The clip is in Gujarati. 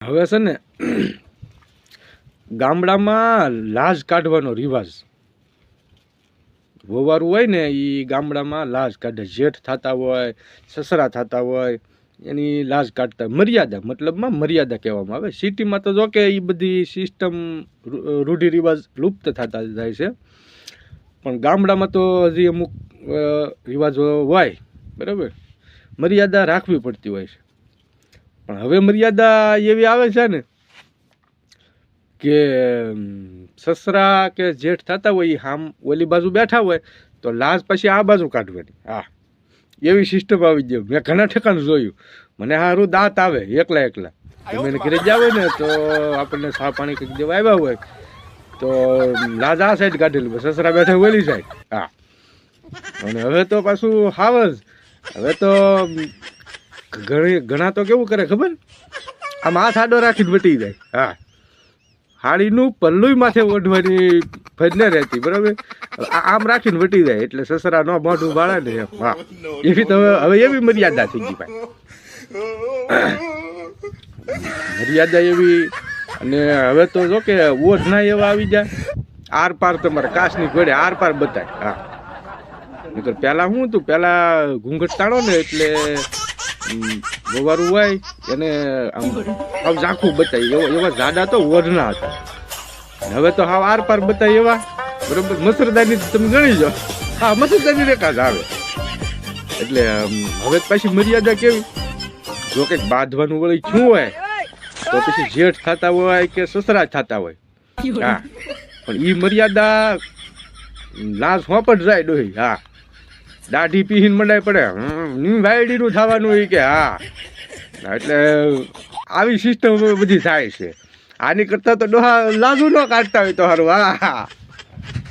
હવે છે ને ગામડામાં લાજ કાઢવાનો રિવાજ વવારું હોય ને એ ગામડામાં લાજ કાઢે. જેઠ થતા હોય, સસરા થતા હોય, એની લાજ કાઢતા. મર્યાદા મતલબમાં મર્યાદા કહેવામાં આવે. સિટીમાં તો જો કે એ બધી સિસ્ટમ રૂઢિ રિવાજ લુપ્ત થતા જાય છે, પણ ગામડામાં તો હજી અમુક રિવાજો હોય, બરાબર, મર્યાદા રાખવી પડતી હોય છે. પણ હવે મર્યાદા એવી આવે છે ને કે સસરા કે જેઠ થતા હોય એ આમ ઓલી બાજુ બેઠા હોય તો લાજ પછી આ બાજુ કાઢવાની. હા, એવી સિસ્ટમ આવી ગઈ. મેં ઘણા ઠેકાણ જોયું. મને સારું દાંત આવે એકલા તમે એને ઘરે જાવ ને તો આપણને સા પાણી કંઈક દેવા આવ્યા હોય તો લાજ આ સાઈડ કાઢેલી, સસરા બેઠા ઓલી સાઈડ. હા, અને હવે તો પાછું હાવ જ. હવે તો ઘણા તો કેવું કરે ખબર, આમ હાથ આડો રાખીને વટી જાય. હા, હાડીનું પલ્લુય માથે ઓઢવાની ફજ ન રહેતી, બરાબર, આમ રાખીને વટી જાય એટલે સસરા ન મોઢું બાળે ને એમ. હા, એવી તો હવે એવી મર્યાદા થઈ ગઈ ભાઈ, મર્યાદા એવી. અને હવે તો જો કે ઓઢના એવા આવી જાય, આર પાર તમારે કાચની ઘોડે આર પાર બતાય. હા, નકર પહેલાં શું હતું, પહેલાં ઘૂંઘટ તાણો ને એટલે વવારું હોય એને આમ ઝાંખું બતાવી, એવા જાડા તો ઓઢના હતા. હવે તો હાવ આર પાર બતાવી એવા, બરોબર, મસરદાની તમે ગણી જાઓ. હા, મસરદાની રેખા જ આવે. એટલે હવે પાછી મર્યાદા કેવી, જો કંઈક બાંધવાનું વળી શું હોય તો પછી જેઠ થતા હોય કે સસરા થતા હોય. હા, પણ એ મર્યાદા લાશ હોપટ જાય ડોહી. હા, દાઢી પીહીને મંડાય પડે, વાયડીનું થવાનું હોય કે. હા, એટલે આવી સિસ્ટમ બધી થાય છે. આની કરતાં તો ડોહા લાજુ ન કાઢતા હોય તો સારું. હા.